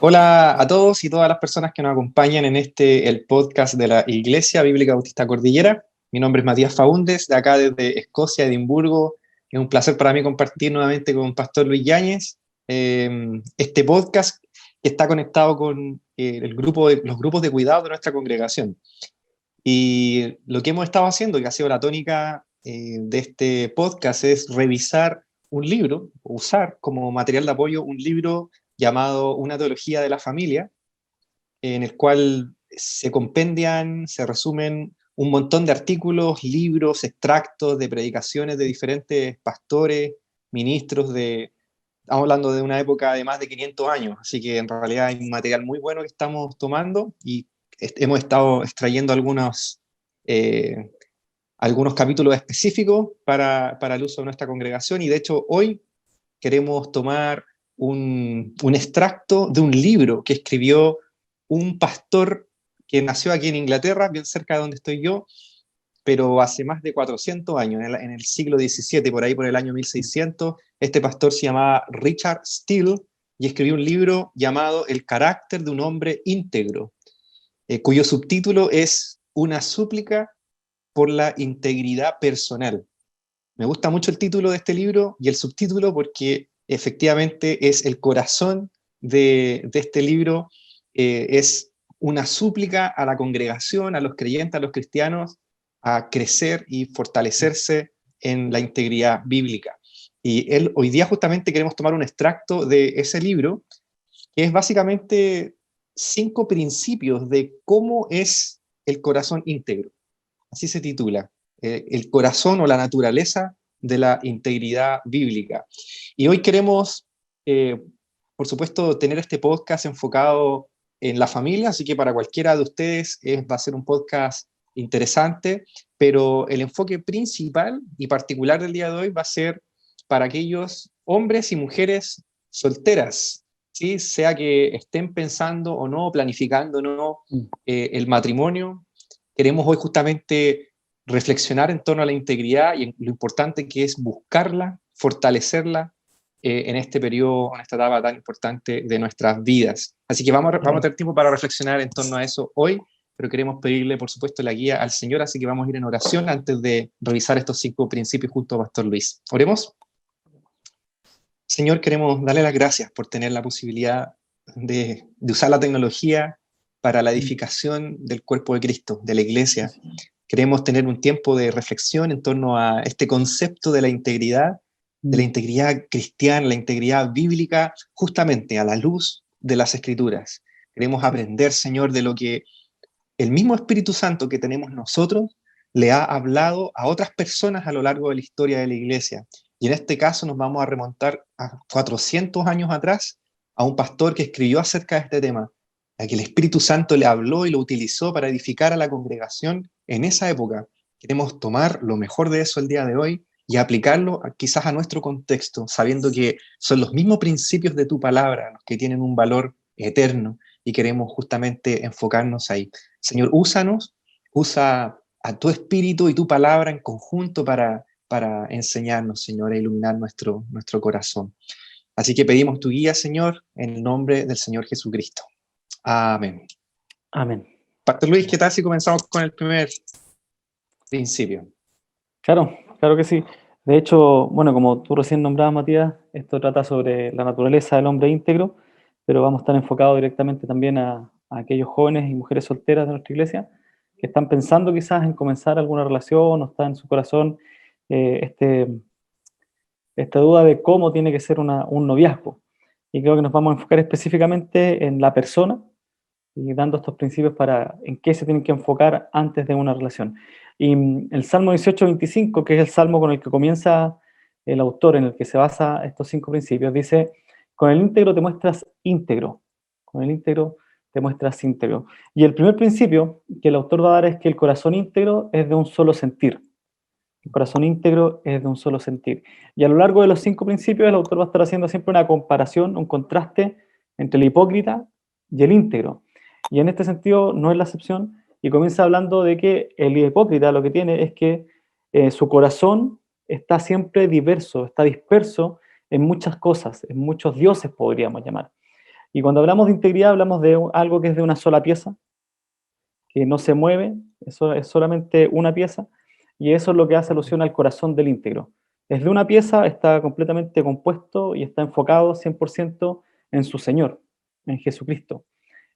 Hola a todos y todas las personas que nos acompañan en el podcast de la Iglesia Bíblica Bautista Cordillera. Mi nombre es Matías Faúndes, de acá desde Escocia, Edimburgo. Es un placer para mí compartir nuevamente con Pastor Luis Yáñez este podcast que está conectado con los grupos de cuidado de nuestra congregación. Y lo que hemos estado haciendo, que ha sido la tónica de este podcast, es revisar un libro, usar como material de apoyo un libro llamado Una teología de la familia, en el cual se compendian, se resumen un montón de artículos, libros, extractos de predicaciones de diferentes pastores, ministros estamos hablando de una época de más de 500 años, así que en realidad hay un material muy bueno que estamos tomando y hemos estado extrayendo eh, algunos capítulos específicos para el uso de nuestra congregación, y de hecho hoy queremos tomar un extracto de un libro que escribió un pastor que nació aquí en Inglaterra, bien cerca de donde estoy yo, pero hace más de 400 años, en el siglo XVII, por ahí por el año 1600. Este pastor se llamaba Richard Steele y escribió un libro llamado El carácter de un hombre íntegro, cuyo subtítulo es Una súplica por la integridad personal. Me gusta mucho el título de este libro y el subtítulo porque efectivamente es el corazón de este libro. Es una súplica a la congregación, a los creyentes, a los cristianos, a crecer y fortalecerse en la integridad bíblica. Y hoy día justamente queremos tomar un extracto de ese libro, que es básicamente 5 principios de cómo es el corazón íntegro. Así se titula, el corazón o la naturaleza de la integridad bíblica. Y hoy queremos, por supuesto, tener este podcast enfocado en la familia, así que para cualquiera de ustedes va a ser un podcast interesante, pero el enfoque principal y particular del día de hoy va a ser para aquellos hombres y mujeres solteras, ¿sí? Sea que estén pensando o no, planificando o no el matrimonio. Queremos hoy justamente reflexionar en torno a la integridad y en lo importante que es buscarla, fortalecerla en este periodo, en esta etapa tan importante de nuestras vidas. Así que vamos a tener tiempo para reflexionar en torno a eso hoy, pero queremos pedirle, por supuesto, la guía al Señor, así que vamos a ir en oración antes de revisar estos 5 principios junto a Pastor Luis. Oremos. Señor, queremos darle las gracias por tener la posibilidad de usar la tecnología para la edificación del cuerpo de Cristo, de la iglesia. Queremos tener un tiempo de reflexión en torno a este concepto de la integridad cristiana, la integridad bíblica, justamente a la luz de las Escrituras. Queremos aprender, Señor, de lo que el mismo Espíritu Santo que tenemos nosotros le ha hablado a otras personas a lo largo de la historia de la iglesia. Y en este caso nos vamos a remontar a 400 años atrás, a un pastor que escribió acerca de este tema, a que el Espíritu Santo le habló y lo utilizó para edificar a la congregación en esa época. Queremos tomar lo mejor de eso el día de hoy y aplicarlo quizás a nuestro contexto, sabiendo que son los mismos principios de tu palabra los que tienen un valor eterno, y queremos justamente enfocarnos ahí. Señor, úsanos, usa a tu espíritu y tu palabra en conjunto para enseñarnos, Señor, e iluminar nuestro corazón. Así que pedimos tu guía, Señor, en el nombre del Señor Jesucristo. Amén. Amén. Pastor Luis, ¿qué tal si comenzamos con el primer principio? Claro que sí. De hecho, bueno, como tú recién nombrabas, Matías, esto trata sobre la naturaleza del hombre íntegro, pero vamos a estar enfocados directamente también a aquellos jóvenes y mujeres solteras de nuestra iglesia que están pensando quizás en comenzar alguna relación o está en su corazón esta duda de cómo tiene que ser un noviazgo. Y creo que nos vamos a enfocar específicamente en la persona y dando estos principios para en qué se tienen que enfocar antes de una relación. Y el Salmo 18:25, que es el salmo con el que comienza el autor, en el que se basa estos 5 principios, dice: con el íntegro te muestras íntegro, con el íntegro te muestras íntegro. Y el primer principio que el autor va a dar es que el corazón íntegro es de un solo sentir. El corazón íntegro es de un solo sentir. Y a lo largo de los 5 principios, el autor va a estar haciendo siempre una comparación, un contraste entre el hipócrita y el íntegro. Y en este sentido no es la excepción, y comienza hablando de que el hipócrita lo que tiene es que su corazón está siempre diverso, está disperso en muchas cosas, en muchos dioses podríamos llamar. Y cuando hablamos de integridad, hablamos de algo que es de una sola pieza, que no se mueve, eso es solamente una pieza, y eso es lo que hace alusión al corazón del íntegro. Es de una pieza, está completamente compuesto y está enfocado 100% en su Señor, en Jesucristo.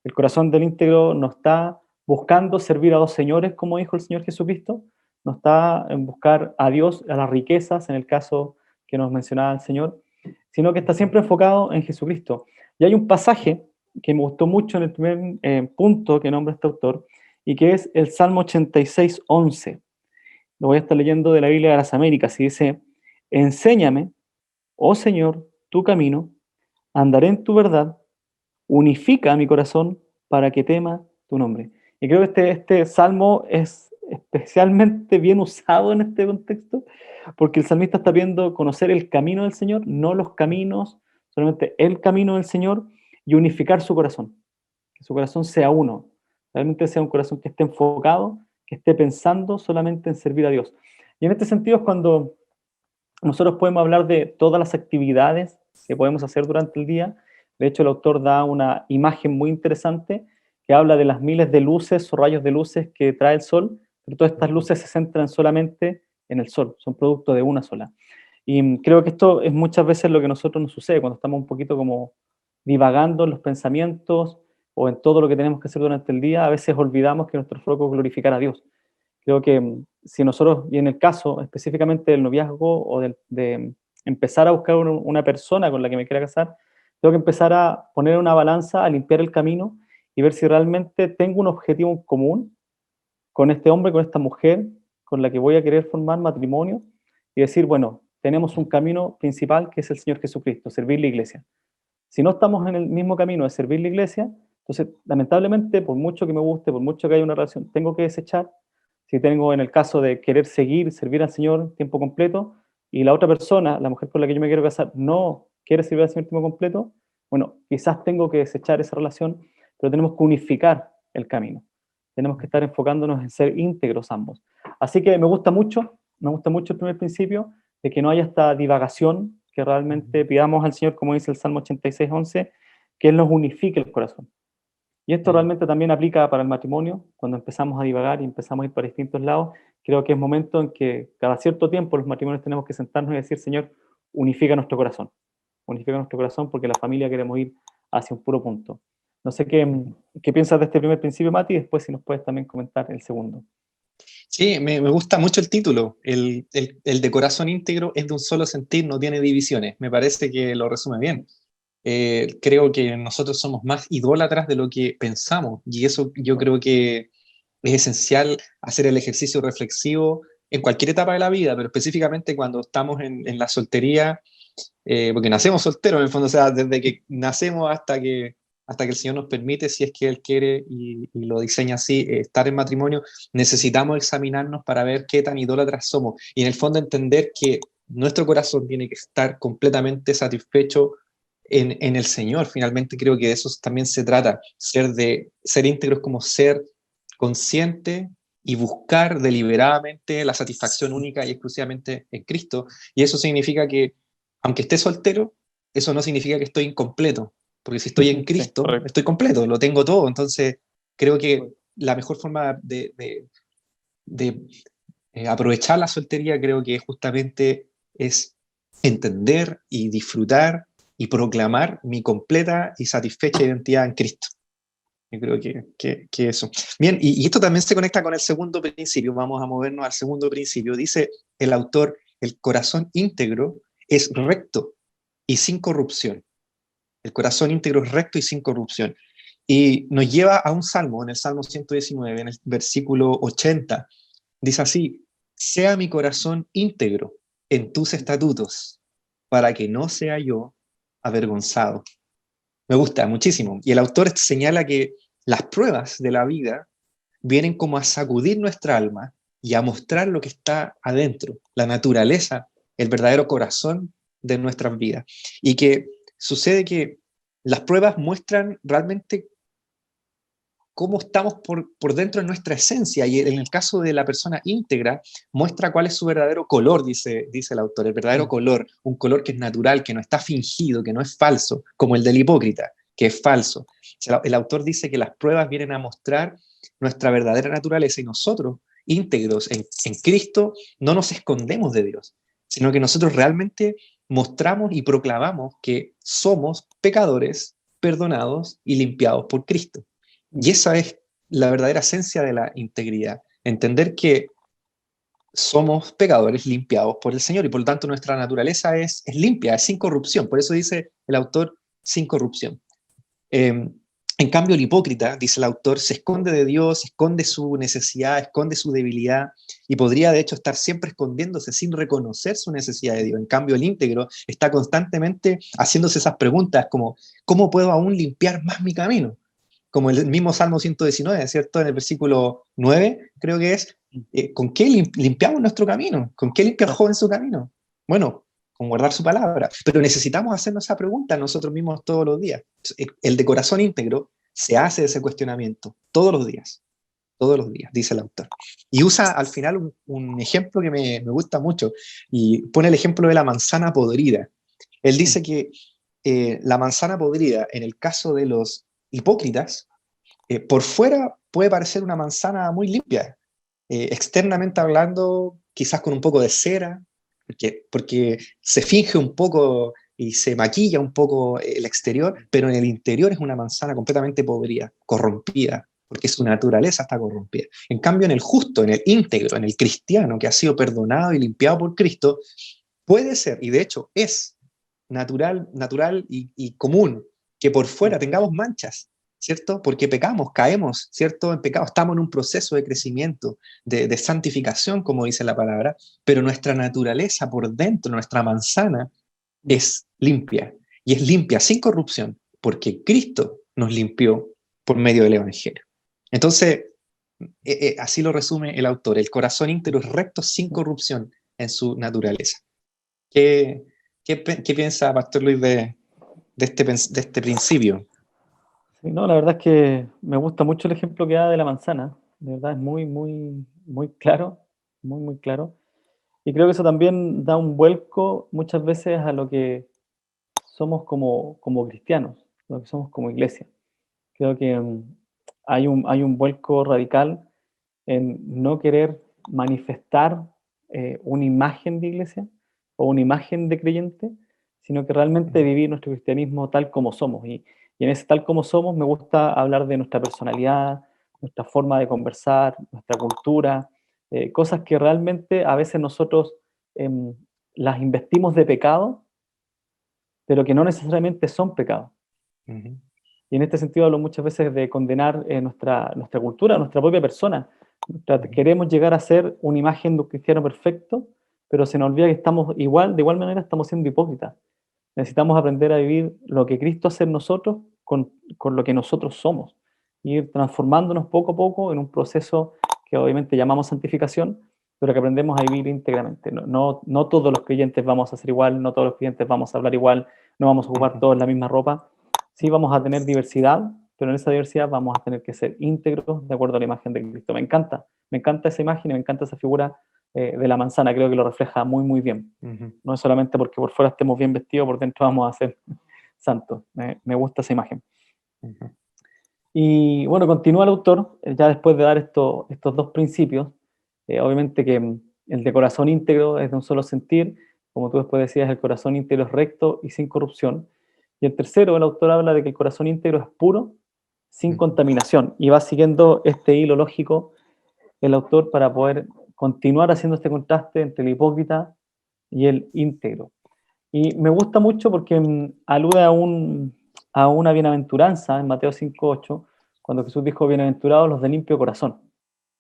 El corazón del íntegro no está buscando servir a dos señores, como dijo el Señor Jesucristo, no está en buscar a Dios, a las riquezas, en el caso que nos mencionaba el Señor, sino que está siempre enfocado en Jesucristo. Y hay un pasaje que me gustó mucho en el primer punto que nombra este autor, y que es el Salmo 86:11. Lo voy a estar leyendo de la Biblia de las Américas, y dice: enséñame, oh Señor, tu camino, andaré en tu verdad, unifica mi corazón para que tema tu nombre. Y creo que este salmo es especialmente bien usado en este contexto, porque el salmista está pidiendo conocer el camino del Señor, no los caminos, solamente el camino del Señor, y unificar su corazón, que su corazón sea uno, realmente sea un corazón que esté enfocado, que esté pensando solamente en servir a Dios. Y en este sentido es cuando nosotros podemos hablar de todas las actividades que podemos hacer durante el día. De hecho, el autor da una imagen muy interesante que habla de las miles de luces o rayos de luces que trae el sol, pero todas estas luces se centran solamente en el sol, son producto de una sola. Y creo que esto es muchas veces lo que a nosotros nos sucede cuando estamos un poquito como divagando en los pensamientos o en todo lo que tenemos que hacer durante el día. A veces olvidamos que nuestro foco es glorificar a Dios. Creo que si nosotros, y en el caso específicamente del noviazgo o de empezar a buscar una persona con la que me quiera casar, tengo que empezar a poner una balanza, a limpiar el camino y ver si realmente tengo un objetivo en común con este hombre, con esta mujer, con la que voy a querer formar matrimonio, y decir, bueno, tenemos un camino principal que es el Señor Jesucristo, servir la iglesia. Si no estamos en el mismo camino de servir la iglesia, entonces, lamentablemente, por mucho que me guste, por mucho que haya una relación, tengo que desechar. Si tengo en el caso de querer seguir, servir al Señor tiempo completo, y la otra persona, la mujer con la que yo me quiero casar, no quiere servir al Señor tiempo completo, bueno, quizás tengo que desechar esa relación, pero tenemos que unificar el camino. Tenemos que estar enfocándonos en ser íntegros ambos. Así que me gusta mucho el primer principio, de que no haya esta divagación, que realmente pidamos al Señor, como dice el Salmo 86:11, que Él nos unifique el corazón. Y esto realmente también aplica para el matrimonio, cuando empezamos a divagar y empezamos a ir para distintos lados. Creo que es momento en que cada cierto tiempo los matrimonios tenemos que sentarnos y decir, Señor, unifica nuestro corazón, porque la familia queremos ir hacia un puro punto. No sé qué piensas de este primer principio, Mati, y después si nos puedes también comentar el segundo. Sí, me gusta mucho el título. El de corazón íntegro es de un solo sentir, no tiene divisiones. Me parece que lo resume bien. Creo que nosotros somos más idólatras de lo que pensamos, y eso yo creo que es esencial hacer el ejercicio reflexivo en cualquier etapa de la vida, pero específicamente cuando estamos en la soltería, porque nacemos solteros en el fondo, o sea, desde que nacemos hasta que el Señor nos permite, si es que Él quiere y lo diseña así, estar en matrimonio, necesitamos examinarnos para ver qué tan idólatras somos, y en el fondo entender que nuestro corazón tiene que estar completamente satisfecho en el Señor. Finalmente creo que de eso también se trata, ser íntegros como ser consciente y buscar deliberadamente la satisfacción única y exclusivamente en Cristo. Y eso significa que, aunque esté soltero, eso no significa que estoy incompleto, porque si estoy en Sí, Cristo, correcto. estoy completo, lo tengo todo. Entonces, creo que la mejor forma de aprovechar la soltería, creo que justamente es entender y disfrutar y proclamar mi completa y satisfecha identidad en Cristo. Yo creo que eso. Bien, y esto también se conecta con el segundo principio. Vamos a movernos al segundo principio. Dice el autor, el corazón íntegro es recto y sin corrupción. El corazón íntegro es recto y sin corrupción. Y nos lleva a un salmo, en el Salmo 119, en el versículo 80. Dice así, sea mi corazón íntegro en tus estatutos, para que no sea yo avergonzado. Me gusta muchísimo. Y el autor señala que las pruebas de la vida vienen como a sacudir nuestra alma y a mostrar lo que está adentro, la naturaleza, el verdadero corazón de nuestras vidas. Y que sucede que las pruebas muestran realmente cómo estamos por dentro de nuestra esencia, y en el caso de la persona íntegra, muestra cuál es su verdadero color, dice el autor, el verdadero color, un color que es natural, que no está fingido, que no es falso, como el del hipócrita. que es falso. O sea, el autor dice que las pruebas vienen a mostrar nuestra verdadera naturaleza y nosotros, íntegros en Cristo, no nos escondemos de Dios, sino que nosotros realmente mostramos y proclamamos que somos pecadores, perdonados y limpiados por Cristo. Y esa es la verdadera esencia de la integridad, entender que somos pecadores limpiados por el Señor y por lo tanto nuestra naturaleza es limpia, es sin corrupción. Por eso dice el autor, sin corrupción. En cambio, el hipócrita, dice el autor, se esconde de Dios, esconde su necesidad, esconde su debilidad y podría de hecho estar siempre escondiéndose sin reconocer su necesidad de Dios. En cambio, el íntegro está constantemente haciéndose esas preguntas como, ¿cómo puedo aún limpiar más mi camino? Como el mismo Salmo 119, ¿cierto? En el versículo 9, creo que es, ¿con qué limpiamos nuestro camino? ¿Con qué limpia el joven su camino? Bueno, con guardar su palabra. Pero necesitamos hacernos esa pregunta nosotros mismos todos los días. El de corazón íntegro se hace ese cuestionamiento todos los días, dice el autor. Y usa al final un ejemplo que me gusta mucho, y pone el ejemplo de la manzana podrida. Él dice que la manzana podrida, en el caso de los hipócritas, por fuera puede parecer una manzana muy limpia, externamente hablando, quizás con un poco de cera, porque se finge un poco y se maquilla un poco el exterior, pero en el interior es una manzana completamente podrida, corrompida, porque su naturaleza está corrompida. En cambio, en el justo, en el íntegro, en el cristiano que ha sido perdonado y limpiado por Cristo, puede ser, y de hecho es natural y común, que por fuera tengamos manchas, ¿cierto? Porque pecamos, caemos, ¿cierto? En pecado, estamos en un proceso de crecimiento, de santificación, como dice la palabra, pero nuestra naturaleza por dentro, nuestra manzana, es limpia, y es limpia sin corrupción, porque Cristo nos limpió por medio del Evangelio. Entonces, así lo resume el autor, el corazón íntegro es recto sin corrupción en su naturaleza. ¿Qué, qué piensa Pastor Luis de este principio? Sí, no, la verdad es que me gusta mucho el ejemplo que da de la manzana. De verdad es muy, muy, muy claro, muy, muy claro. Y creo que eso también da un vuelco muchas veces a lo que somos como cristianos, lo que somos como iglesia. Creo que hay un vuelco radical en no querer manifestar una imagen de iglesia o una imagen de creyente, sino que realmente vivir nuestro cristianismo tal como somos. Y en ese tal como somos me gusta hablar de nuestra personalidad, nuestra forma de conversar, nuestra cultura, cosas que realmente a veces nosotros em, las investimos de pecado, pero que no necesariamente son pecados. Uh-huh. Y en este sentido hablo muchas veces de condenar nuestra cultura, nuestra propia persona. Queremos llegar a ser una imagen de un cristiano perfecto, pero se nos olvida que estamos igual, de igual manera estamos siendo hipócritas. Necesitamos aprender a vivir lo que Cristo hace en nosotros con lo que nosotros somos. Y ir transformándonos poco a poco en un proceso que obviamente llamamos santificación, pero que aprendemos a vivir íntegramente. No todos los creyentes vamos a ser igual, no todos los creyentes vamos a hablar igual, no vamos a ocupar todos la misma ropa. Sí vamos a tener diversidad, pero en esa diversidad vamos a tener que ser íntegros de acuerdo a la imagen de Cristo. Me encanta esa imagen y me encanta esa figura de la manzana, creo que lo refleja muy, muy bien. Uh-huh. No es solamente porque por fuera estemos bien vestidos, por dentro vamos a ser santos. Me gusta esa imagen. Uh-huh. Y bueno, continúa el autor, ya después de dar estos dos principios, obviamente que el de corazón íntegro es de un solo sentir, como tú después decías, el corazón íntegro es recto y sin corrupción. Y el tercero, el autor habla de que el corazón íntegro es puro, sin contaminación, y va siguiendo este hilo lógico el autor para poder continuar haciendo este contraste entre el hipócrita y el íntegro. Y me gusta mucho porque alude a una bienaventuranza en Mateo 5:8, cuando Jesús dijo, bienaventurados los de limpio corazón,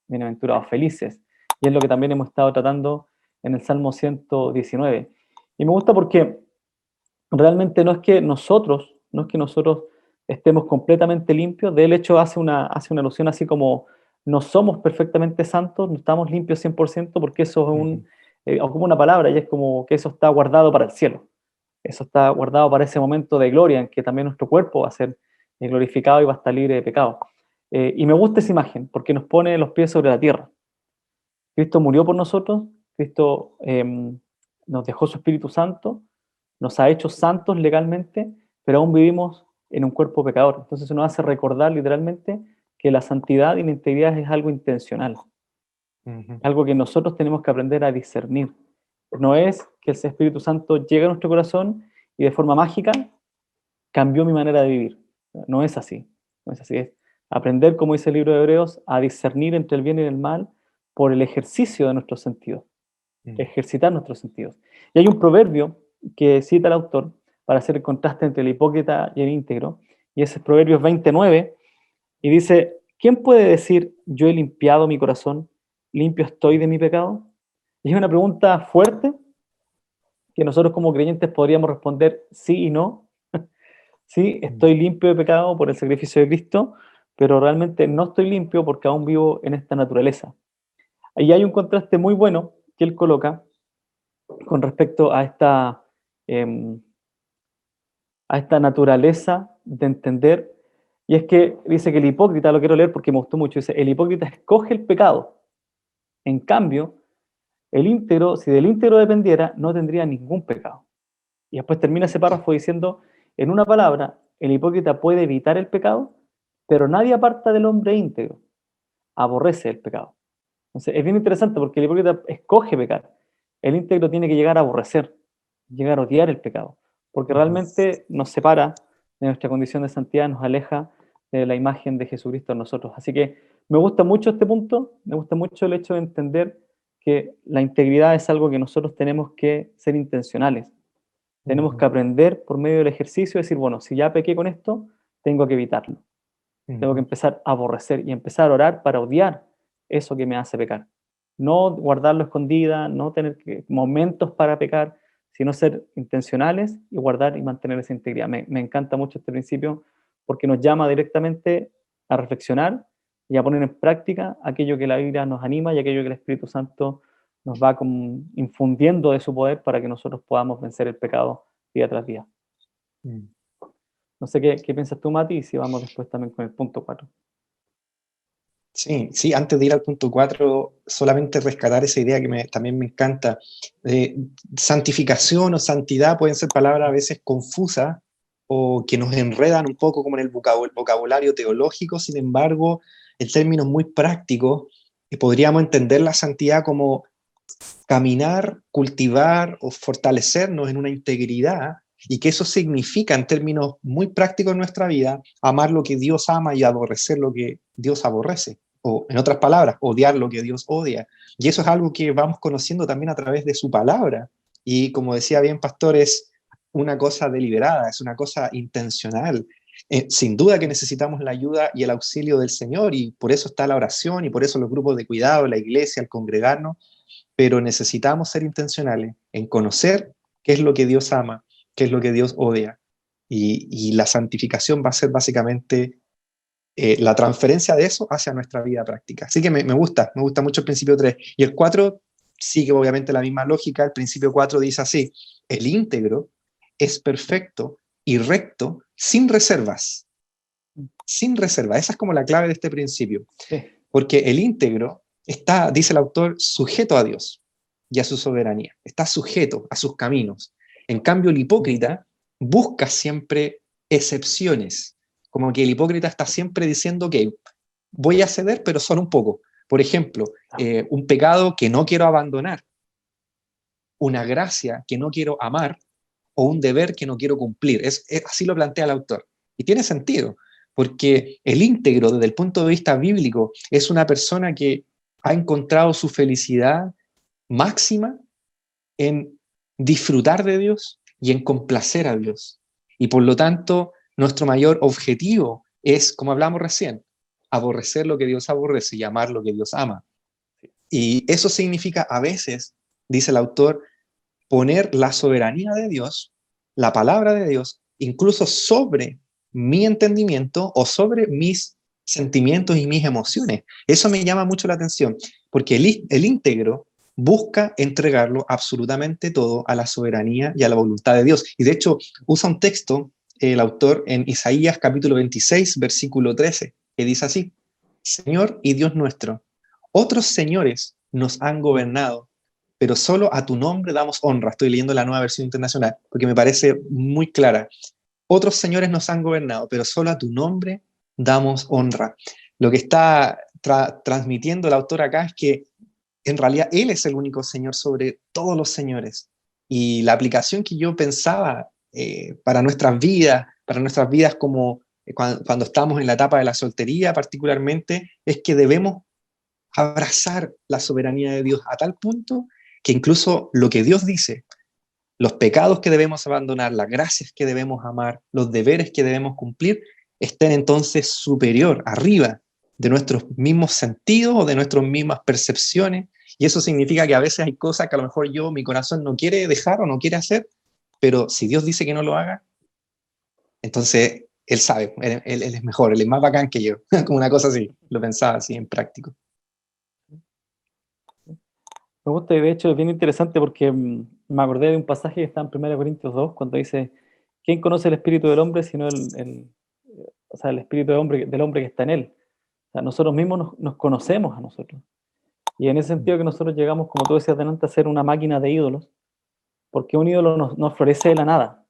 bienaventurados, felices. Y es lo que también hemos estado tratando en el Salmo 119. Y me gusta porque realmente no es que nosotros estemos completamente limpios, de hecho hace una alusión así como no somos perfectamente santos, no estamos limpios 100% porque eso es como una palabra y es como que eso está guardado para el cielo. Eso está guardado para ese momento de gloria en que también nuestro cuerpo va a ser glorificado y va a estar libre de pecado. Y me gusta esa imagen porque nos pone los pies sobre la tierra. Cristo murió por nosotros, Cristo nos dejó su Espíritu Santo, nos ha hecho santos legalmente, pero aún vivimos en un cuerpo pecador. Entonces eso nos hace recordar literalmente que la santidad y la integridad es algo intencional, algo que nosotros tenemos que aprender a discernir. No es que el Espíritu Santo llegue a nuestro corazón y de forma mágica cambió mi manera de vivir. No es así. No es así. Es aprender, como dice el libro de Hebreos, a discernir entre el bien y el mal por el ejercicio de nuestros sentidos, ejercitar nuestros sentidos. Y hay un proverbio que cita el autor para hacer el contraste entre el hipócrita y el íntegro, y ese es Proverbios 29, y dice: ¿quién puede decir, yo he limpiado mi corazón, limpio estoy de mi pecado? Y es una pregunta fuerte que nosotros como creyentes podríamos responder sí y no. Sí, estoy limpio de pecado por el sacrificio de Cristo, pero realmente no estoy limpio porque aún vivo en esta naturaleza. Ahí hay un contraste muy bueno que él coloca con respecto eh, a esta naturaleza de entender, y es que dice que el hipócrita, lo quiero leer porque me gustó mucho, dice: el hipócrita escoge el pecado, en cambio, el íntegro, si del íntegro dependiera, no tendría ningún pecado. Y después termina ese párrafo diciendo, en una palabra, el hipócrita puede evitar el pecado, pero nadie aparta del hombre íntegro, aborrece el pecado. Entonces es bien interesante porque el hipócrita escoge pecar, el íntegro tiene que llegar a aborrecer, llegar a odiar el pecado, porque realmente nos separa de nuestra condición de santidad, nos aleja de la imagen de Jesucristo en nosotros. Así que me gusta mucho este punto, me gusta mucho el hecho de entender que la integridad es algo que nosotros tenemos que ser intencionales. Tenemos que aprender por medio del ejercicio, decir, bueno, si ya pequé con esto, tengo que evitarlo. Tengo que empezar a aborrecer y empezar a orar para odiar eso que me hace pecar. No guardarlo escondida, no tener momentos para pecar, sino ser intencionales y guardar y mantener esa integridad. Me encanta mucho este principio porque nos llama directamente a reflexionar y a poner en práctica aquello que la Biblia nos anima y aquello que el Espíritu Santo nos va infundiendo de su poder para que nosotros podamos vencer el pecado día tras día. No sé qué piensas tú, Mati, y si vamos después también con el punto 4. Sí, sí, antes de ir al punto 4, solamente rescatar esa idea que también me encanta. Santificación o santidad pueden ser palabras a veces confusas o que nos enredan un poco como en el vocabulario teológico. Sin embargo, en términos muy prácticos, podríamos entender la santidad como caminar, cultivar o fortalecernos en una integridad, y que eso significa, en términos muy prácticos en nuestra vida, amar lo que Dios ama y aborrecer lo que Dios aborrece. O, en otras palabras, odiar lo que Dios odia. Y eso es algo que vamos conociendo también a través de su palabra. Y como decía bien Pastor, es una cosa deliberada, es una cosa intencional. Sin duda que necesitamos la ayuda y el auxilio del Señor, y por eso está la oración, y por eso los grupos de cuidado, la iglesia, el congregarnos, pero necesitamos ser intencionales en conocer qué es lo que Dios ama, qué es lo que Dios odia. Y la santificación va a ser básicamente la transferencia de eso hacia nuestra vida práctica. Así que me gusta mucho el principio 3. Y el 4 sigue obviamente la misma lógica. El principio 4 dice así: el íntegro es perfecto y recto sin reservas. Sin reserva. Esa es como la clave de este principio. Sí. Porque el íntegro está, dice el autor, sujeto a Dios y a su soberanía. Está sujeto a sus caminos. En cambio, el hipócrita busca siempre excepciones. Como que el hipócrita está siempre diciendo que voy a ceder, pero solo un poco. Por ejemplo, un pecado que no quiero abandonar, una gracia que no quiero amar, o un deber que no quiero cumplir. Así lo plantea el autor. Y tiene sentido, porque el íntegro, desde el punto de vista bíblico, es una persona que ha encontrado su felicidad máxima en disfrutar de Dios y en complacer a Dios. Y por lo tanto, nuestro mayor objetivo es, como hablamos recién, aborrecer lo que Dios aborrece y amar lo que Dios ama. Y eso significa a veces, dice el autor, poner la soberanía de Dios, la palabra de Dios, incluso sobre mi entendimiento o sobre mis sentimientos y mis emociones. Eso me llama mucho la atención, porque el íntegro busca entregarlo absolutamente todo a la soberanía y a la voluntad de Dios. Y de hecho, usa un texto, el autor, en Isaías capítulo 26, versículo 13, que dice así: Señor y Dios nuestro, otros señores nos han gobernado, pero solo a tu nombre damos honra. Estoy leyendo la Nueva Versión Internacional porque me parece muy clara. otros señores nos han gobernado, pero solo a tu nombre damos honra. Lo que está transmitiendo el autor acá es que en realidad Él es el único Señor sobre todos los señores. Y la aplicación que yo pensaba para nuestras vidas como cuando estamos en la etapa de la soltería particularmente, es que debemos abrazar la soberanía de Dios a tal punto que incluso lo que Dios dice, los pecados que debemos abandonar, las gracias que debemos amar, los deberes que debemos cumplir, estén entonces superior, arriba de nuestros mismos sentidos o de nuestras mismas percepciones. Y eso significa que a veces hay cosas que a lo mejor mi corazón no quiere dejar o no quiere hacer, pero si Dios dice que no lo haga, entonces Él sabe, él es mejor, Él es más bacán que yo, como una cosa así, lo pensaba así en práctico. Me gusta y de hecho es bien interesante porque me acordé de un pasaje que está en 1 Corintios 2 cuando dice, ¿quién conoce el espíritu del hombre sino o sea, el espíritu del hombre que está en él? O sea, nosotros mismos nos conocemos a nosotros. Y en ese sentido que nosotros llegamos, como tú decías delante, a ser una máquina de ídolos, porque un ídolo no florece de la nada.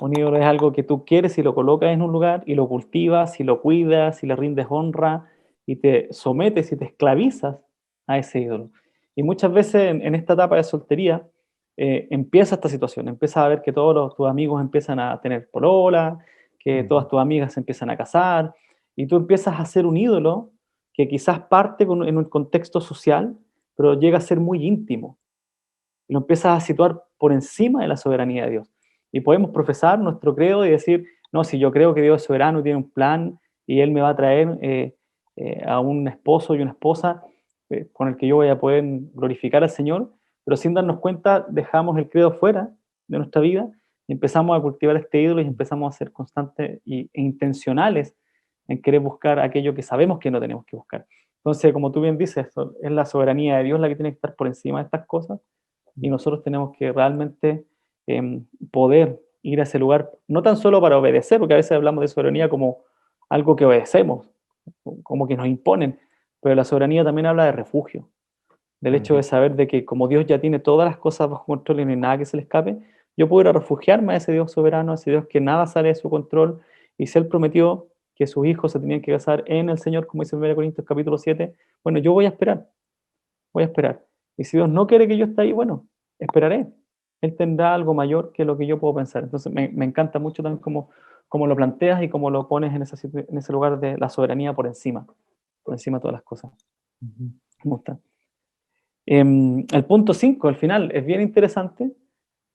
Un ídolo es algo que tú quieres y lo colocas en un lugar y lo cultivas y lo cuidas y le rindes honra y te sometes y te esclavizas a ese ídolo. Y muchas veces en esta etapa de soltería empieza esta situación, empiezas a ver que todos tus amigos empiezan a tener polola, que todas tus amigas se empiezan a casar y tú empiezas a ser un ídolo que quizás parte en un contexto social, pero llega a ser muy íntimo y lo empiezas a situar por encima de la soberanía de Dios. Y podemos profesar nuestro credo y decir, no, si yo creo que Dios es soberano y tiene un plan y Él me va a traer a un esposo y una esposa con el que yo voy a poder glorificar al Señor, pero sin darnos cuenta dejamos el credo fuera de nuestra vida y empezamos a cultivar este ídolo y empezamos a ser constantes e intencionales en querer buscar aquello que sabemos que no tenemos que buscar. Entonces, como tú bien dices, es la soberanía de Dios la que tiene que estar por encima de estas cosas y nosotros tenemos que realmente poder ir a ese lugar, no tan solo para obedecer, porque a veces hablamos de soberanía como algo que obedecemos, como que nos imponen, pero la soberanía también habla de refugio, del hecho de saber de que como Dios ya tiene todas las cosas bajo control y no hay nada que se le escape, yo puedo ir a refugiarme a ese Dios soberano, a ese Dios que nada sale de su control, y si Él prometió que sus hijos se tenían que casar en el Señor, como dice en 1 Corintios capítulo 7, bueno, yo voy a esperar, voy a esperar. Y si Dios no quiere que yo esté ahí, bueno, esperaré. Él tendrá algo mayor que lo que yo puedo pensar. Entonces me encanta mucho también cómo lo planteas y cómo lo pones en ese lugar de la soberanía por encima de todas las cosas. Me gusta. El punto 5, al final, es bien interesante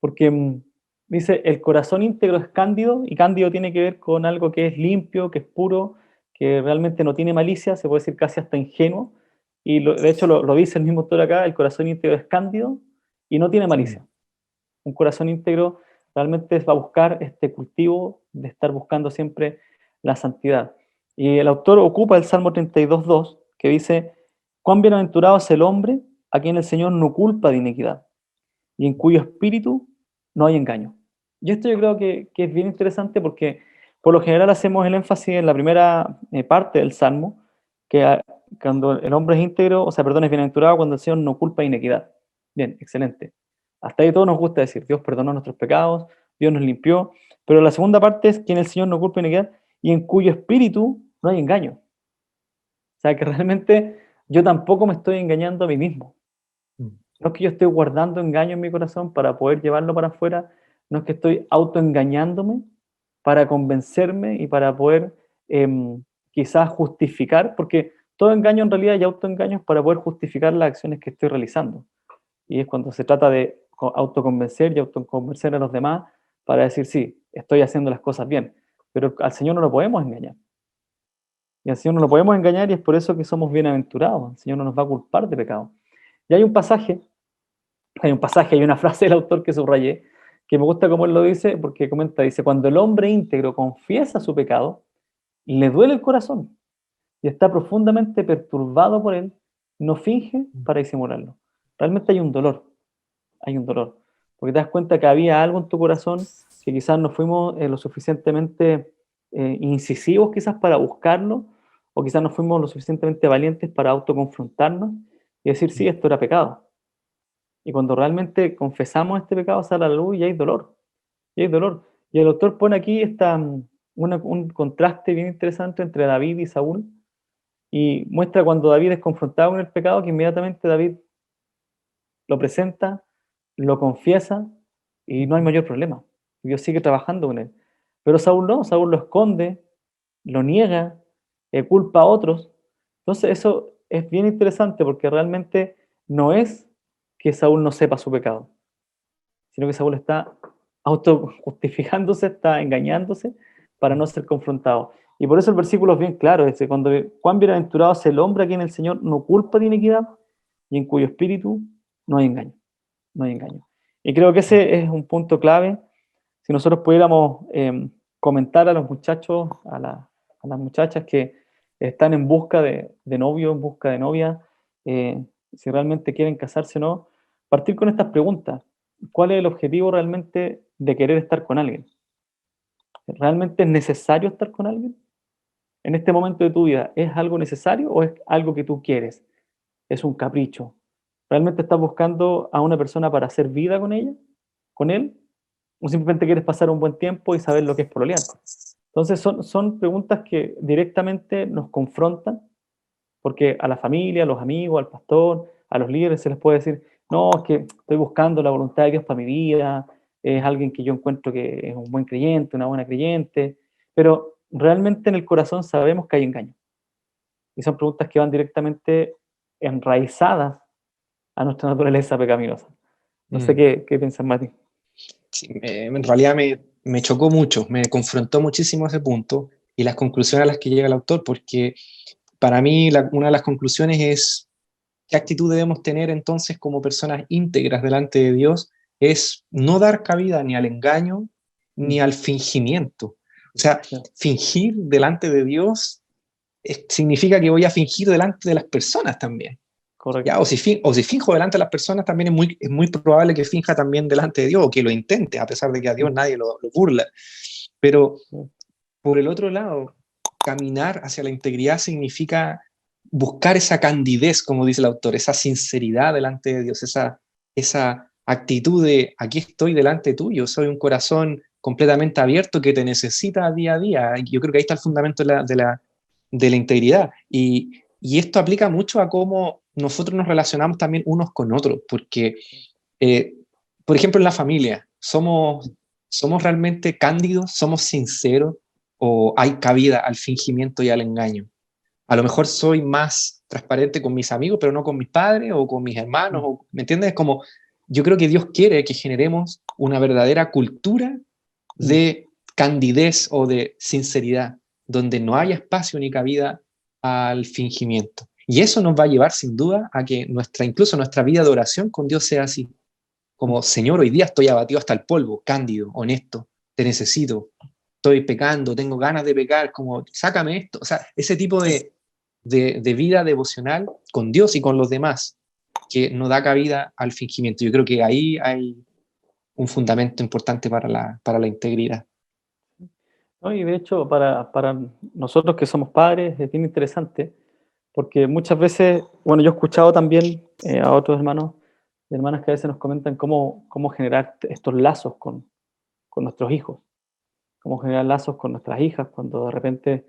porque dice, el corazón íntegro es cándido, y cándido tiene que ver con algo que es limpio, que es puro, que realmente no tiene malicia, se puede decir casi hasta ingenuo, y de hecho lo dice el mismo autor acá, el corazón íntegro es cándido y no tiene malicia. Un corazón íntegro realmente va a buscar este cultivo de estar buscando siempre la santidad. Y el autor ocupa el Salmo 32.2, que dice, cuán bienaventurado es el hombre a quien el Señor no culpa de iniquidad, y en cuyo espíritu no hay engaño. Y esto yo creo que es bien interesante porque por lo general hacemos el énfasis en la primera parte del Salmo, que cuando el hombre es íntegro, o sea, perdón, es bienaventurado cuando el Señor no culpa de iniquidad. Bien, excelente. Hasta ahí todos nos gusta decir, Dios perdonó nuestros pecados, Dios nos limpió, pero la segunda parte es quien el Señor no culpa de iniquidad y en cuyo espíritu no hay engaño. O sea, que realmente yo tampoco me estoy engañando a mí mismo. No es que yo esté guardando engaño en mi corazón para poder llevarlo para afuera, no es que estoy autoengañándome para convencerme y para poder quizás justificar, porque todo engaño en realidad y autoengaño es para poder justificar las acciones que estoy realizando. Y es cuando se trata de autoconvencer y autoconvencer a los demás para decir, sí, estoy haciendo las cosas bien. Pero al Señor no lo podemos engañar. Y al Señor no lo podemos engañar y es por eso que somos bienaventurados. El Señor no nos va a culpar de pecado. Y hay una frase del autor que subrayé, que me gusta como él lo dice, porque comenta, dice, cuando el hombre íntegro confiesa su pecado, le duele el corazón y está profundamente perturbado por él, no finge para disimularlo. Realmente hay un dolor, porque te das cuenta que había algo en tu corazón que quizás no fuimos lo suficientemente incisivos quizás para buscarlo, o quizás no fuimos lo suficientemente valientes para autoconfrontarnos y decir, sí, esto era pecado. Y cuando realmente confesamos este pecado, sale a la luz y hay dolor. Y hay dolor. Y el autor pone aquí un contraste bien interesante entre David y Saúl, y muestra cuando David es confrontado con el pecado, que inmediatamente David lo presenta, lo confiesa, y no hay mayor problema. Dios sigue trabajando con él. Pero Saúl no, Saúl lo esconde, lo niega, culpa a otros. Entonces eso es bien interesante porque realmente no es que Saúl no sepa su pecado, sino que Saúl está autojustificándose, está engañándose para no ser confrontado. Y por eso el versículo es bien claro, es cuando cuán bienaventurado es el hombre a quien el Señor no culpa de iniquidad y en cuyo espíritu no hay engaño, no hay engaño. Y creo que ese es un punto clave. Si nosotros pudiéramos comentar a los muchachos, a las muchachas que están en busca de novio, en busca de novia, si realmente quieren casarse o no, partir con estas preguntas. ¿Cuál es el objetivo realmente de querer estar con alguien? ¿Realmente es necesario estar con alguien? En este momento de tu vida, ¿es algo necesario o es algo que tú quieres? ¿Es un capricho? ¿Realmente estás buscando a una persona para hacer vida con ella, con él? ¿O simplemente quieres pasar un buen tiempo y saber lo que es pololear? Entonces son preguntas que directamente nos confrontan, porque a la familia, a los amigos, al pastor, a los líderes se les puede decir, no, es que estoy buscando la voluntad de Dios para mi vida, es alguien que yo encuentro que es un buen creyente, una buena creyente, pero realmente en el corazón sabemos que hay engaño. Y son preguntas que van directamente enraizadas a nuestra naturaleza pecaminosa. No sé qué piensas, Mati. Sí, en realidad me chocó mucho, me confrontó muchísimo ese punto y las conclusiones a las que llega el autor, porque para mí una de las conclusiones es qué actitud debemos tener entonces como personas íntegras delante de Dios, es no dar cabida ni al engaño ni al fingimiento. O sea, fingir delante de Dios significa que voy a fingir delante de las personas también. Correcto. ¿Ya? O si finjo delante de las personas, también es muy probable que finja también delante de Dios, o que lo intente, a pesar de que a Dios nadie lo burla. Pero por el otro lado, caminar hacia la integridad significa buscar esa candidez, como dice el autor, esa sinceridad delante de Dios, esa actitud de aquí estoy delante tuyo, soy un corazón completamente abierto que te necesita día a día. Yo creo que ahí está el fundamento de la integridad. Y esto aplica mucho a cómo nosotros nos relacionamos también unos con otros, porque, eh, por ejemplo, en la familia, ¿somos realmente cándidos? ¿Somos sinceros? ¿O hay cabida al fingimiento y al engaño? A lo mejor soy más transparente con mis amigos, pero no con mis padres o con mis hermanos, ¿me entiendes? Como yo creo que Dios quiere que generemos una verdadera cultura de candidez o de sinceridad, donde no haya espacio ni cabida al fingimiento. Y eso nos va a llevar sin duda a que incluso nuestra vida de oración con Dios sea así. Como, Señor, hoy día estoy abatido hasta el polvo, cándido, honesto, te necesito, estoy pecando, tengo ganas de pecar, como, sácame esto. O sea, ese tipo de vida devocional con Dios y con los demás, que no da cabida al fingimiento. Yo creo que ahí hay un fundamento importante para la integridad. ¿No? Y de hecho, para nosotros que somos padres, es bien interesante, porque muchas veces, bueno, yo he escuchado también a otros hermanos y hermanas que a veces nos comentan cómo generar estos lazos con nuestros hijos, cómo generar lazos con nuestras hijas cuando de repente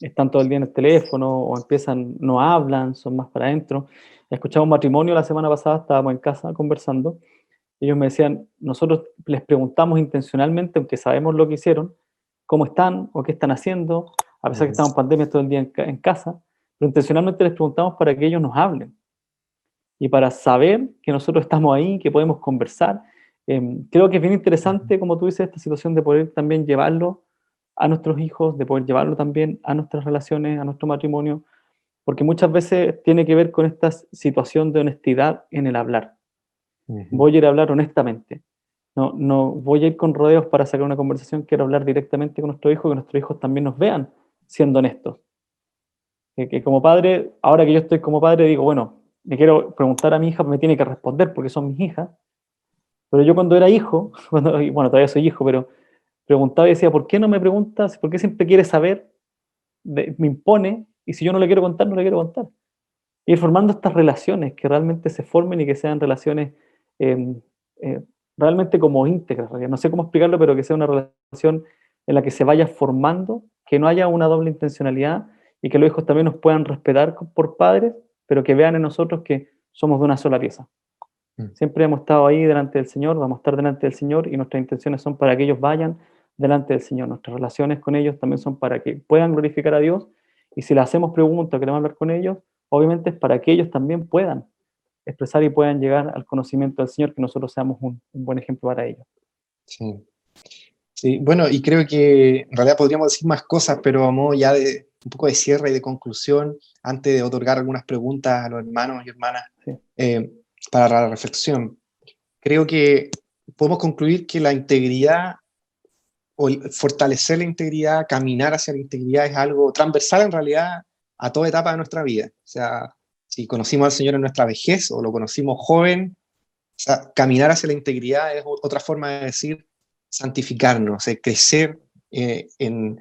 están todo el día en el teléfono o empiezan, no hablan, son más para adentro. He escuchado un matrimonio la semana pasada, estábamos en casa conversando, y ellos me decían, nosotros les preguntamos intencionalmente, aunque sabemos lo que hicieron, cómo están o qué están haciendo, a pesar que estamos en pandemia todo el día en casa, pero intencionalmente les preguntamos para que ellos nos hablen y para saber que nosotros estamos ahí, que podemos conversar. Creo que es bien interesante, como tú dices, esta situación de poder también llevarlo a nuestros hijos, de poder llevarlo también a nuestras relaciones, a nuestro matrimonio, porque muchas veces tiene que ver con esta situación de honestidad en el hablar. Voy a ir a hablar honestamente. No voy a ir con rodeos para sacar una conversación, quiero hablar directamente con nuestro hijo, que nuestros hijos también nos vean siendo honestos. Que como padre, ahora que yo estoy como padre, digo, bueno, le quiero preguntar a mi hija, me tiene que responder porque son mis hijas, pero yo cuando era hijo, bueno, todavía soy hijo, pero preguntaba y decía, ¿por qué no me preguntas? ¿Por qué siempre quiere saber? Me impone, y si yo no le quiero contar, no le quiero contar. Ir formando estas relaciones, que realmente se formen y que sean relaciones eh, eh, realmente como íntegra. No sé cómo explicarlo, pero que sea una relación en la que se vaya formando, que no haya una doble intencionalidad y que los hijos también nos puedan respetar por padres, pero que vean en nosotros que somos de una sola pieza. Mm. Siempre hemos estado ahí delante del Señor, vamos a estar delante del Señor y nuestras intenciones son para que ellos vayan delante del Señor. Nuestras relaciones con ellos también son para que puedan glorificar a Dios y si le hacemos preguntas, queremos hablar con ellos, obviamente es para que ellos también puedan expresar y puedan llegar al conocimiento del Señor, que nosotros seamos un buen ejemplo para ellos. Sí. Sí, bueno, y creo que en realidad podríamos decir más cosas, pero a modo ya de un poco de cierre y de conclusión, antes de otorgar algunas preguntas a los hermanos y hermanas Sí. eh, para la reflexión. Creo que podemos concluir que la integridad o fortalecer la integridad, caminar hacia la integridad es algo transversal en realidad a toda etapa de nuestra vida. O sea, si conocimos al Señor en nuestra vejez o lo conocimos joven, o sea, caminar hacia la integridad es otra forma de decir santificarnos, crecer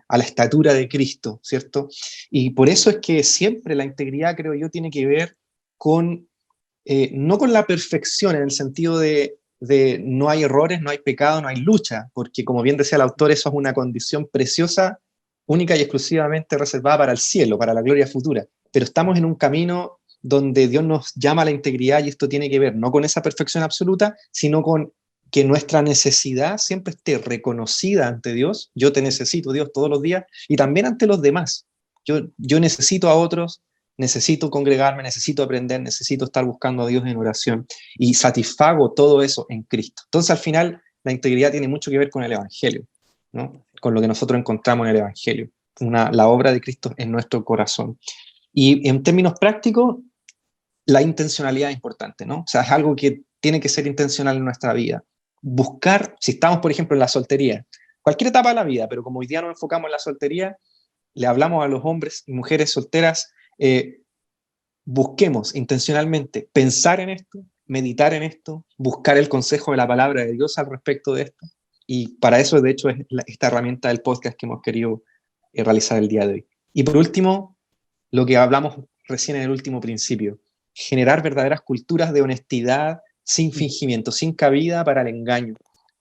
a la estatura de Cristo, ¿cierto? Y por eso es que siempre la integridad, creo yo, tiene que ver con, no con la perfección en el sentido de no hay errores, no hay pecado, no hay lucha, porque como bien decía el autor, eso es una condición preciosa, única y exclusivamente reservada para el cielo, para la gloria futura. Pero estamos en un camino donde Dios nos llama a la integridad y esto tiene que ver no con esa perfección absoluta, sino con que nuestra necesidad siempre esté reconocida ante Dios. Yo te necesito, Dios, todos los días, y también ante los demás. Yo necesito a otros, necesito congregarme, necesito aprender, necesito estar buscando a Dios en oración y satisfago todo eso en Cristo. Entonces, al final, la integridad tiene mucho que ver con el Evangelio, ¿no? Con lo que nosotros encontramos en el Evangelio, la obra de Cristo en nuestro corazón. Y en términos prácticos, la intencionalidad es importante, ¿no? O sea, es algo que tiene que ser intencional en nuestra vida. Buscar, si estamos, por ejemplo, en la soltería, cualquier etapa de la vida, pero como hoy día nos enfocamos en la soltería, le hablamos a los hombres y mujeres solteras, busquemos intencionalmente pensar en esto, meditar en esto, buscar el consejo de la palabra de Dios al respecto de esto. Y para eso, de hecho, es esta herramienta del podcast que hemos querido realizar el día de hoy. Y por último, lo que hablamos recién en el último principio, generar verdaderas culturas de honestidad sin fingimiento, sin cabida para el engaño,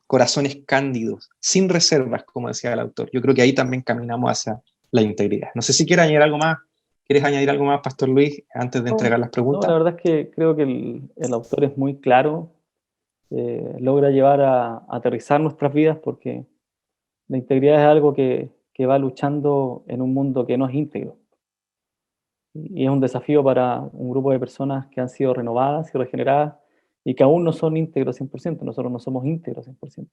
corazones cándidos, sin reservas, como decía el autor. Yo creo que ahí también caminamos hacia la integridad. No sé si quiere añadir algo más. ¿Quieres añadir algo más, Pastor Luis, antes de No, entregar las no, la preguntas? verdad es que creo que el autor es muy claro, logra llevar a aterrizar nuestras vidas porque la integridad es algo que va luchando en un mundo que no es íntegro. Y es un desafío para un grupo de personas que han sido renovadas y regeneradas y que aún no son íntegros 100%. Nosotros no somos íntegros 100%.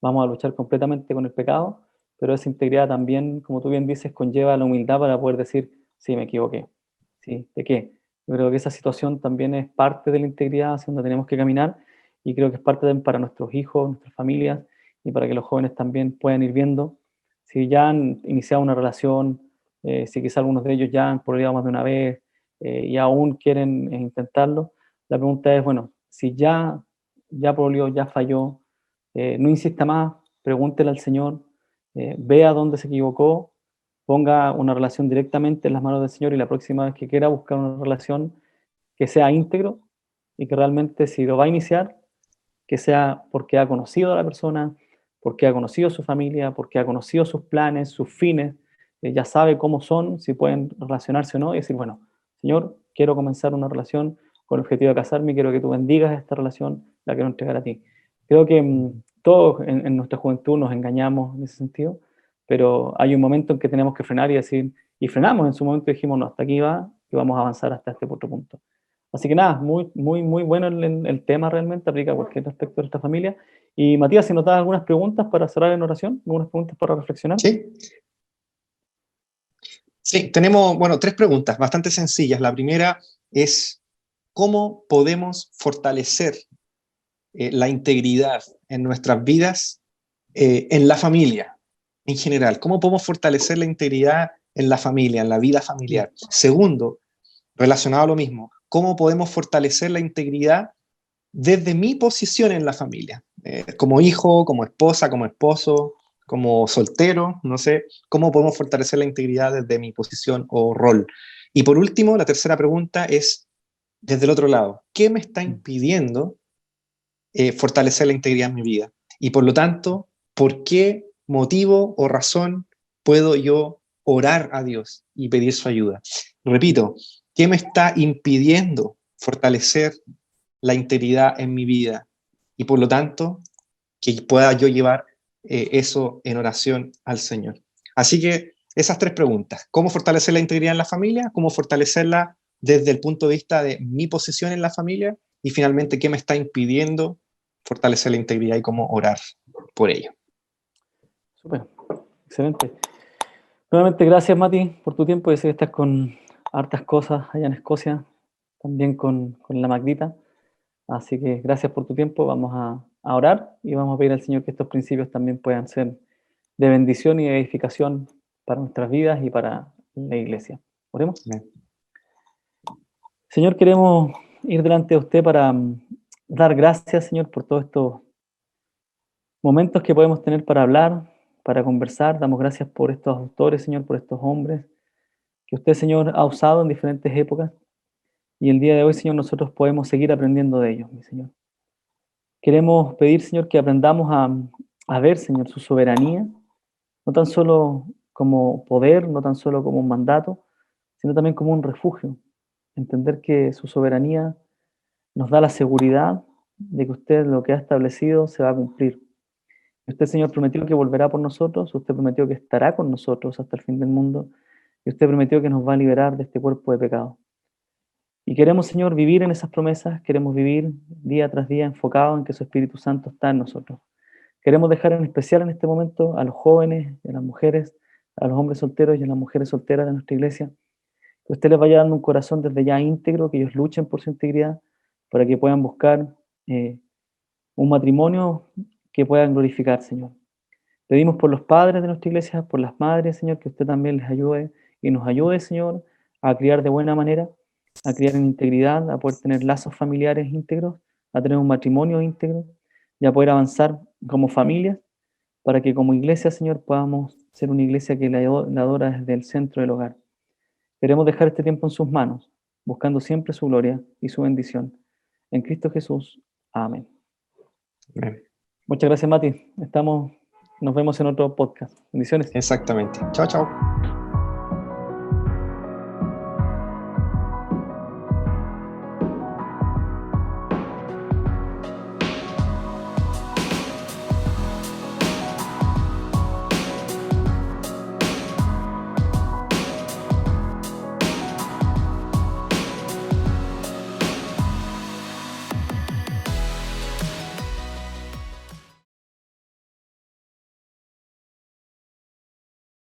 Vamos a luchar completamente con el pecado, pero esa integridad también, como tú bien dices, conlleva la humildad para poder decir, sí, me equivoqué. ¿Sí? ¿De qué? Yo creo que esa situación también es parte de la integridad hacia donde tenemos que caminar y creo que es parte también para nuestros hijos, nuestras familias y para que los jóvenes también puedan ir viendo si ya han iniciado una relación, si quizá algunos de ellos ya han pololeado más de una vez y aún quieren intentarlo. La pregunta es, bueno, si ya pololeó, ya falló, no insista más, pregúntele al Señor, vea dónde se equivocó, ponga una relación directamente en las manos del Señor y la próxima vez que quiera buscar una relación que sea íntegro y que realmente si lo va a iniciar, que sea porque ha conocido a la persona, porque ha conocido a su familia, porque ha conocido sus planes, sus fines, ya sabe cómo son, si pueden relacionarse o no, y decir, bueno, Señor, quiero comenzar una relación con el objetivo de casarme, quiero que tú bendigas esta relación, la quiero entregar a ti. Creo que todos en nuestra juventud nos engañamos en ese sentido, pero hay un momento en que tenemos que frenar y decir, y frenamos en su momento y dijimos, no, hasta aquí va y vamos a avanzar hasta este otro punto. Así que nada, muy, muy, muy bueno el tema realmente, aplica a cualquier aspecto de esta familia. Y Matías, si nos das algunas preguntas para cerrar en oración, algunas preguntas para reflexionar. Sí, sí, tenemos, bueno, tres preguntas bastante sencillas. La primera es, ¿cómo podemos fortalecer la integridad en nuestras vidas, en la familia en general? ¿Cómo podemos fortalecer la integridad en la familia, en la vida familiar? Segundo, relacionado a lo mismo, ¿cómo podemos fortalecer la integridad desde mi posición en la familia? Como hijo, como esposa, como esposo, como soltero, no sé, ¿cómo podemos fortalecer la integridad desde mi posición o rol? Y por último, la tercera pregunta es, desde el otro lado, ¿qué me está impidiendo fortalecer la integridad en mi vida. Y por lo tanto, ¿por qué motivo o razón puedo yo orar a Dios y pedir su ayuda? Repito, ¿qué me está impidiendo fortalecer la integridad en mi vida? Y por lo tanto, que pueda yo llevar eso en oración al Señor. Así que esas tres preguntas: ¿cómo fortalecer la integridad en la familia? ¿Cómo fortalecerla desde el punto de vista de mi posición en la familia? Y finalmente, ¿qué me está impidiendo fortalecer la integridad y cómo orar por ello? Súper, excelente. Nuevamente, gracias, Mati, por tu tiempo. Yo sé que estás con hartas cosas allá en Escocia, también con la Magdita. Así que gracias por tu tiempo. Vamos a orar y vamos a pedir al Señor que estos principios también puedan ser de bendición y de edificación para nuestras vidas y para la iglesia. Oremos. Amén. Señor, queremos ir delante de usted para dar gracias, Señor, por todos estos momentos que podemos tener para hablar, para conversar. Damos gracias por estos autores, Señor, por estos hombres que usted, Señor, ha usado en diferentes épocas. Y el día de hoy, Señor, nosotros podemos seguir aprendiendo de ellos, mi Señor. Queremos pedir, Señor, que aprendamos a ver, Señor, su soberanía, no tan solo como poder, no tan solo como un mandato, sino también como un refugio. Entender que su soberanía nos da la seguridad de que usted lo que ha establecido se va a cumplir. Usted, Señor, prometió que volverá por nosotros, usted prometió que estará con nosotros hasta el fin del mundo, y usted prometió que nos va a liberar de este cuerpo de pecado. Y queremos, Señor, vivir en esas promesas, queremos vivir día tras día enfocados en que su Espíritu Santo está en nosotros. Queremos dejar en especial en este momento a los jóvenes, a las mujeres, a los hombres solteros y a las mujeres solteras de nuestra iglesia, que usted les vaya dando un corazón desde ya íntegro, que ellos luchen por su integridad, para que puedan buscar un matrimonio que puedan glorificar, Señor. Pedimos por los padres de nuestra iglesia, por las madres, Señor, que usted también les ayude y nos ayude, Señor, a criar de buena manera, a criar en integridad, a poder tener lazos familiares íntegros, a tener un matrimonio íntegro y a poder avanzar como familias para que como iglesia, Señor, podamos ser una iglesia que le adora desde el centro del hogar. Queremos dejar este tiempo en sus manos, buscando siempre su gloria y su bendición. En Cristo Jesús. Amén. Amén. Muchas gracias, Mati. Nos vemos en otro podcast. Bendiciones. Exactamente. Chao, chao.